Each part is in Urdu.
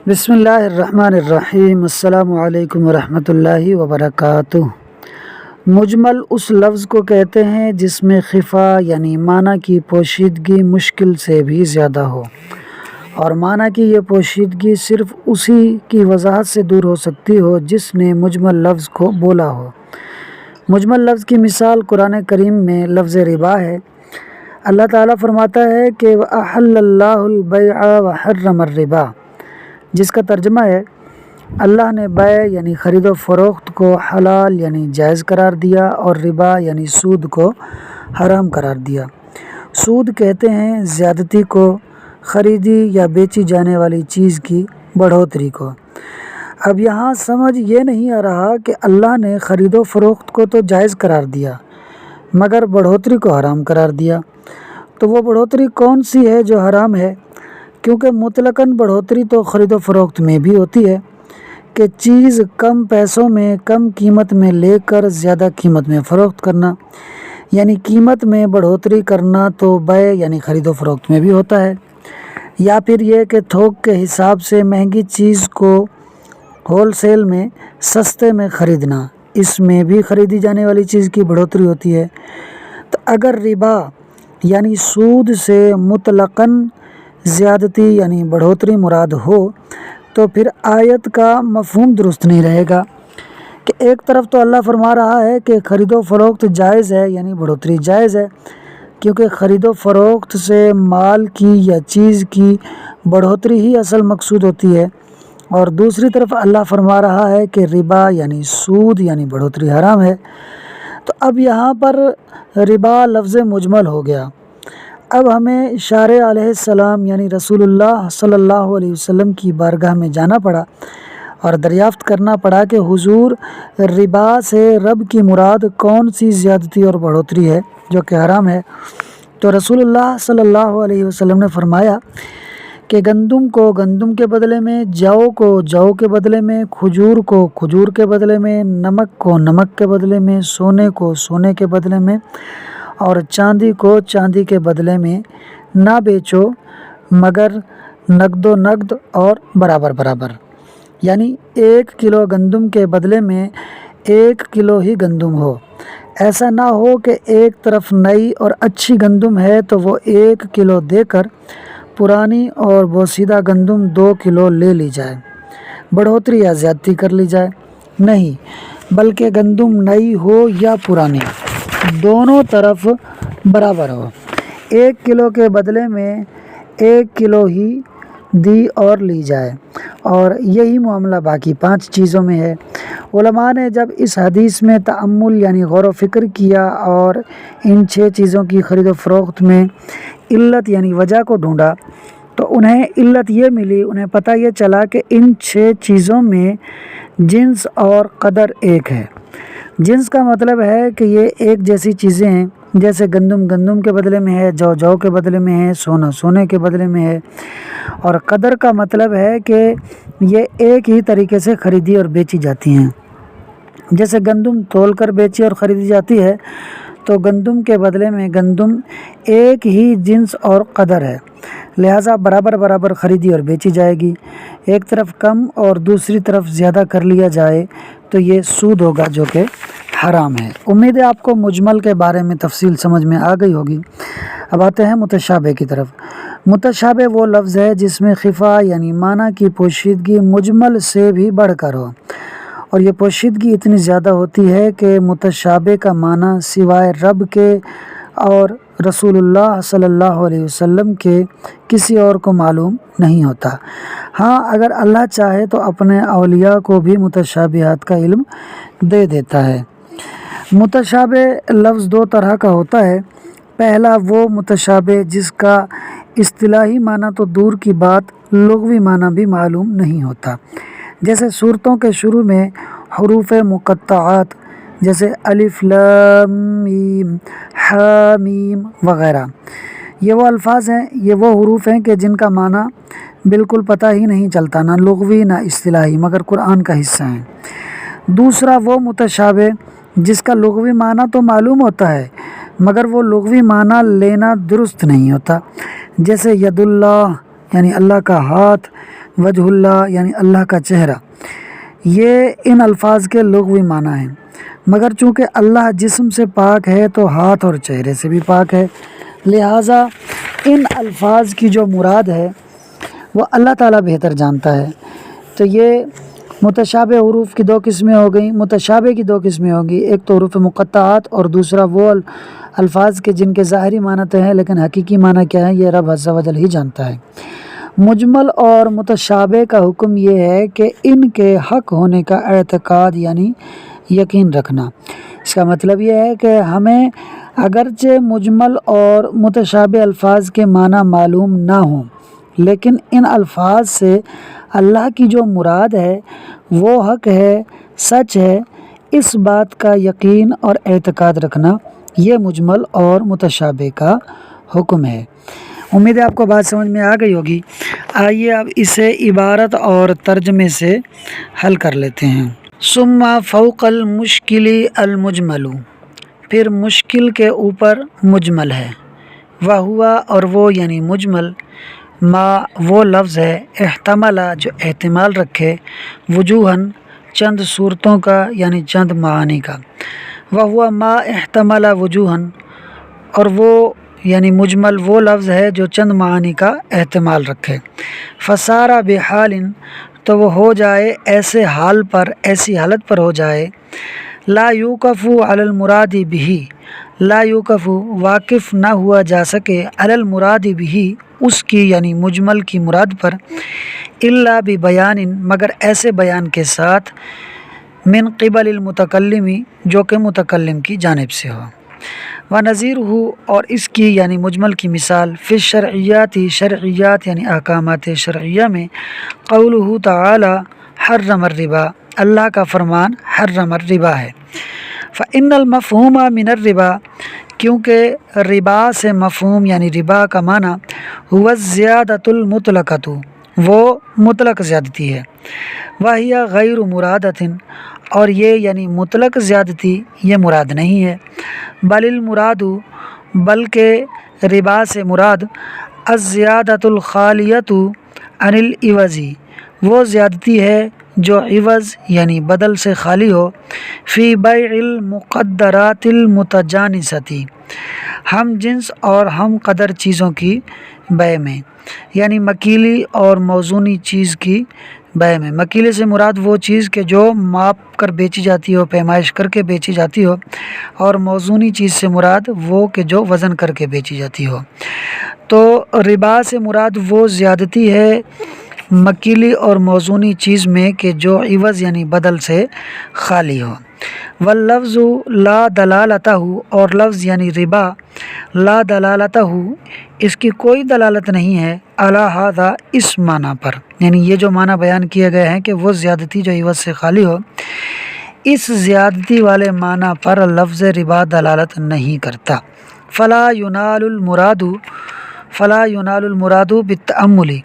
بسم اللہ الرحمن الرحیم۔ السلام علیکم ورحمۃ اللہ وبرکاتہ۔ مجمل اس لفظ کو کہتے ہیں جس میں خفا یعنی معنی کی پوشیدگی مشکل سے بھی زیادہ ہو، اور معنی کی یہ پوشیدگی صرف اسی کی وضاحت سے دور ہو سکتی ہو جس نے مجمل لفظ کو بولا ہو۔ مجمل لفظ کی مثال قرآن کریم میں لفظ ربا ہے۔ اللہ تعالیٰ فرماتا ہے کہ وَأَحَلَّ اللَّهُ الْبَيْعَ وَحَرَّمَ الرِّبَا، جس کا ترجمہ ہے اللہ نے بیع یعنی خرید و فروخت کو حلال یعنی جائز قرار دیا، اور ربا یعنی سود کو حرام قرار دیا۔ سود کہتے ہیں زیادتی کو، خریدی یا بیچی جانے والی چیز کی بڑھوتری کو۔ اب یہاں سمجھ یہ نہیں آ رہا کہ اللہ نے خرید و فروخت کو تو جائز قرار دیا مگر بڑھوتری کو حرام قرار دیا، تو وہ بڑھوتری کون سی ہے جو حرام ہے؟ کیونکہ مطلقاً بڑھوتری تو خرید و فروخت میں بھی ہوتی ہے کہ چیز کم پیسوں میں کم قیمت میں لے کر زیادہ قیمت میں فروخت کرنا، یعنی قیمت میں بڑھوتری کرنا تو بیع یعنی خرید و فروخت میں بھی ہوتا ہے۔ یا پھر یہ کہ تھوک کے حساب سے مہنگی چیز کو ہول سیل میں سستے میں خریدنا، اس میں بھی خریدی جانے والی چیز کی بڑھوتری ہوتی ہے۔ تو اگر ربا یعنی سود سے مطلقاً زیادتی یعنی بڑھوتری مراد ہو تو پھر آیت کا مفہوم درست نہیں رہے گا کہ ایک طرف تو اللہ فرما رہا ہے کہ خرید و فروخت جائز ہے یعنی بڑھوتری جائز ہے، کیونکہ خرید و فروخت سے مال کی یا چیز کی بڑھوتری ہی اصل مقصود ہوتی ہے، اور دوسری طرف اللہ فرما رہا ہے کہ ربا یعنی سود یعنی بڑھوتری حرام ہے۔ تو اب یہاں پر ربا لفظ مجمل ہو گیا۔ اب ہمیں شارع علیہ السلام یعنی رسول اللہ صلی اللہ علیہ وسلم کی بارگاہ میں جانا پڑا اور دریافت کرنا پڑا کہ حضور، ربا سے رب کی مراد کون سی زیادتی اور بڑھوتری ہے جو کہ حرام ہے؟ تو رسول اللہ صلی اللہ علیہ وسلم نے فرمایا کہ گندم کو گندم کے بدلے میں، جو کو جو کے بدلے میں، کھجور کو کھجور کے بدلے میں، نمک کو نمک کے بدلے میں، سونے کو سونے کے بدلے میں، اور چاندی کو چاندی کے بدلے میں نہ بیچو مگر نقد و نقد اور برابر برابر، یعنی 1 کلو گندم کے بدلے میں 1 کلو ہی گندم ہو۔ ایسا نہ ہو کہ ایک طرف نئی اور اچھی گندم ہے تو وہ 1 کلو دے کر پرانی اور بوسیدہ گندم 2 کلو لے لی جائے، بڑھوتری یا زیادتی کر لی جائے۔ نہیں، بلکہ گندم نئی ہو یا پرانی، دونوں طرف برابر ہو، 1 کلو کے بدلے میں 1 کلو ہی دی اور لی جائے، اور یہی معاملہ باقی 5 چیزوں میں ہے۔ علماء نے جب اس حدیث میں تأمل یعنی غور و فکر کیا اور ان 6 چیزوں کی خرید و فروخت میں علت یعنی وجہ کو ڈھونڈا تو انہیں علت یہ ملی، انہیں پتہ یہ چلا کہ ان 6 چیزوں میں جنس اور قدر ایک ہے۔ جنس کا مطلب ہے کہ یہ ایک جیسی چیزیں ہیں، جیسے گندم گندم کے بدلے میں ہے، جو جو کے بدلے میں ہے، سونا سونے کے بدلے میں ہے۔ اور قدر کا مطلب ہے کہ یہ ایک ہی طریقے سے خریدی اور بیچی جاتی ہیں، جیسے گندم تول کر بیچی اور خریدی جاتی ہے تو گندم کے بدلے میں گندم ایک ہی جنس اور قدر ہے، لہٰذا برابر برابر خریدی اور بیچی جائے گی۔ ایک طرف کم اور دوسری طرف زیادہ کر لیا جائے تو یہ سود ہوگا جو کہ حرام ہے۔ امید ہے آپ کو مجمل کے بارے میں تفصیل سمجھ میں آ گئی ہوگی۔ اب آتے ہیں متشابہ کی طرف۔ متشابہ وہ لفظ ہے جس میں خفا یعنی معنی کی پوشیدگی مجمل سے بھی بڑھ کر ہو، اور یہ پوشیدگی اتنی زیادہ ہوتی ہے کہ متشابہ کا معنی سوائے رب کے اور رسول اللہ صلی اللہ علیہ وسلم کے کسی اور کو معلوم نہیں ہوتا۔ ہاں، اگر اللہ چاہے تو اپنے اولیاء کو بھی متشابہات کا علم دے دیتا ہے۔ متشابہ لفظ 2 طرح کا ہوتا ہے۔ پہلا وہ متشابہ جس کا اصطلاحی معنی تو دور کی بات لغوی معنی بھی معلوم نہیں ہوتا، جیسے صورتوں کے شروع میں حروف مقطعات جیسے الف لام میم ح میم وغیرہ، یہ وہ الفاظ ہیں، یہ وہ حروف ہیں کہ جن کا معنی بالکل پتہ ہی نہیں چلتا، نہ لغوی نہ اصطلاحی، مگر قرآن کا حصہ ہیں۔ دوسرا وہ متشابہ جس کا لغوی معنی تو معلوم ہوتا ہے مگر وہ لغوی معنی لینا درست نہیں ہوتا، جیسے ید اللہ یعنی اللہ کا ہاتھ، وجہ اللہ یعنی اللہ کا چہرہ، یہ ان الفاظ کے لغوی معنی ہیں، مگر چونکہ اللہ جسم سے پاک ہے تو ہاتھ اور چہرے سے بھی پاک ہے، لہٰذا ان الفاظ کی جو مراد ہے وہ اللہ تعالیٰ بہتر جانتا ہے۔ تو یہ متشابہ حروف کی دو قسمیں ہو گئیں، متشابہ کی دو قسمیں ہوگی، ایک تو حروف مقطعات اور دوسرا وہ الفاظ کے جن کے ظاہری معنی تو ہیں لیکن حقیقی معنی کیا ہے یہ رب عز و جل ہی جانتا ہے۔ مجمل اور متشابہ کا حکم یہ ہے کہ ان کے حق ہونے کا اعتقاد یعنی یقین رکھنا۔ اس کا مطلب یہ ہے کہ ہمیں اگرچہ مجمل اور متشابہ الفاظ کے معنی معلوم نہ ہوں لیکن ان الفاظ سے اللہ کی جو مراد ہے وہ حق ہے، سچ ہے، اس بات کا یقین اور اعتقاد رکھنا یہ مجمل اور متشابہ کا حکم ہے۔ امید ہے آپ کو بات سمجھ میں آ گئی ہوگی۔ آئیے اب اسے عبارت اور ترجمے سے حل کر لیتے ہیں۔ ثم فوق المشکل المجمل، پھر مشکل کے اوپر مجمل ہے، وہوا اور وہ یعنی مجمل، ما وہ لفظ ہے، احتمل جو احتمال رکھے، وجوہاً چند صورتوں کا یعنی چند معانی کا، وہوا ما احتمل وجوہاً اور وہ یعنی مجمل وہ لفظ ہے جو چند معانی کا احتمال رکھے، فصار بحال تو وہ ہو جائے ایسے حال پر، ایسی حالت پر ہو جائے، لا یوقف علی المراد بہ، لا یوقف واقف نہ ہوا جا سکے، علی المراد بہ اس کی یعنی مجمل کی مراد پر، الا ببیان مگر ایسے بیان کے ساتھ، من قبل المتکلم جو کہ متکلم کی جانب سے ہو، ونظیرہ اور اس کی یعنی مجمل کی مثال، فی الشرعیات شرعیات یعنی احکامات شرعیہ میں، قولہ تعالی حرم الربا اللہ کا فرمان حرم الربا ہے، فإن المفہوم من الربا کیونکہ ربا سے مفہوم یعنی ربا کا معنی هو الزیادۃ المطلقۃ وہ مطلق زیادتی ہے، وہی غیر مرادۃ اور یہ یعنی مطلق زیادتی یہ مراد نہیں ہے، بل المراد بلکہ ربا سے مراد الزیادۃ الخالیۃ عن العوض وہ زیادتی ہے جو عوض یعنی بدل سے خالی ہو، فی بیع المقدرات المتجانسۃ ہم جنس اور ہم قدر چیزوں کی بیع میں، یعنی مکیلی اور موزونی چیز کی بیع میں۔ مکیلے سے مراد وہ چیز کہ جو ماپ کر بیچی جاتی ہو، پیمائش کر کے بیچی جاتی ہو، اور موزونی چیز سے مراد وہ کہ جو وزن کر کے بیچی جاتی ہو۔ تو ربا سے مراد وہ زیادتی ہے مکیلی اور موزونی چیز میں کہ جو عوض یعنی بدل سے خالی ہو، واللفظ لا دلالتہ اور لفظ یعنی ربا لا دلالتہ اس کی کوئی دلالت نہیں ہے، علی ھذا اس معنی پر، یعنی یہ جو معنی بیان کیے گئے ہیں کہ وہ زیادتی جو عوض سے خالی ہو، اس زیادتی والے معنی پر لفظ ربا دلالت نہیں کرتا، فلا ینال المراد بالتأمل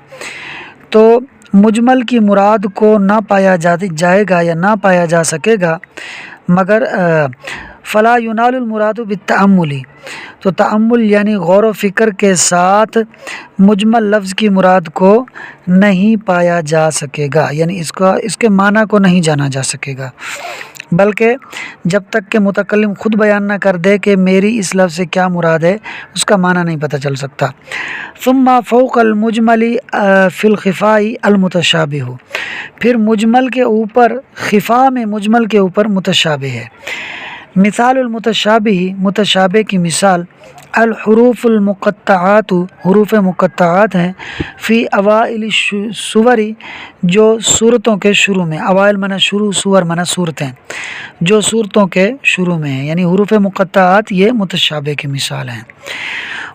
تو مجمل کی مراد کو نہ پایا جائے گا یا نہ پایا جا سکے گا مگر فلا ینال المراد بالتأمل تو تأمل یعنی غور و فکر کے ساتھ مجمل لفظ کی مراد کو نہیں پایا جا سکے گا، یعنی اس کے معنی کو نہیں جانا جا سکے گا، بلکہ جب تک کہ متکلم خود بیان نہ کر دے کہ میری اس لفظ سے کیا مراد ہے اس کا معنی نہیں پتہ چل سکتا۔ ثم فوق المجمل فی الخفاء المتشابہ پھر مجمل کے اوپر خفا میں مجمل کے اوپر متشابہ ہے، مثال المتشابہ متشابہ کی مثال، الحروف المقطعات حروف مقطعات ہیں، فی اوائل السور جو صورتوں کے شروع میں، اوائل منع شروع، سور منع صورتیں، جو صورتوں کے شروع میں ہیں، یعنی حروف مقطعات یہ متشابہ کی مثال ہیں۔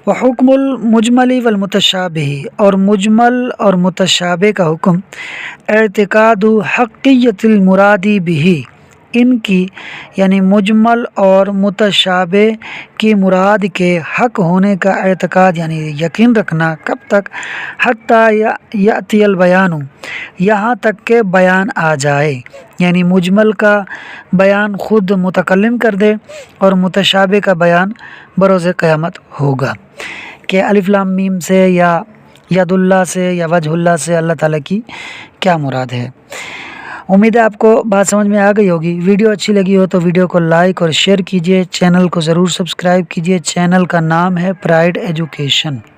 وحکم المجمل والمتشابہ اور مجمل اور متشابہ کا حکم، اعتقاد حقیت المراد بہ ان کی یعنی مجمل اور متشابہ کی مراد کے حق ہونے کا اعتقاد یعنی یقین رکھنا، کب تک، حتی یأتی البیان یہاں تک کہ بیان آ جائے، یعنی مجمل کا بیان خود متکلم کر دے اور متشابہ کا بیان بروز قیامت ہوگا، کہ الف لام میم سے یا ید اللہ سے یا وجہ اللہ سے اللہ تعالیٰ کی کیا مراد ہے۔ امید ہے آپ کو بات سمجھ میں آ گئی ہوگی۔ ویڈیو اچھی لگی ہو تو ویڈیو کو لائک اور شیئر کیجیے، چینل کو ضرور سبسکرائب کیجیے۔ چینل کا نام ہے پرائڈ ایجوکیشن۔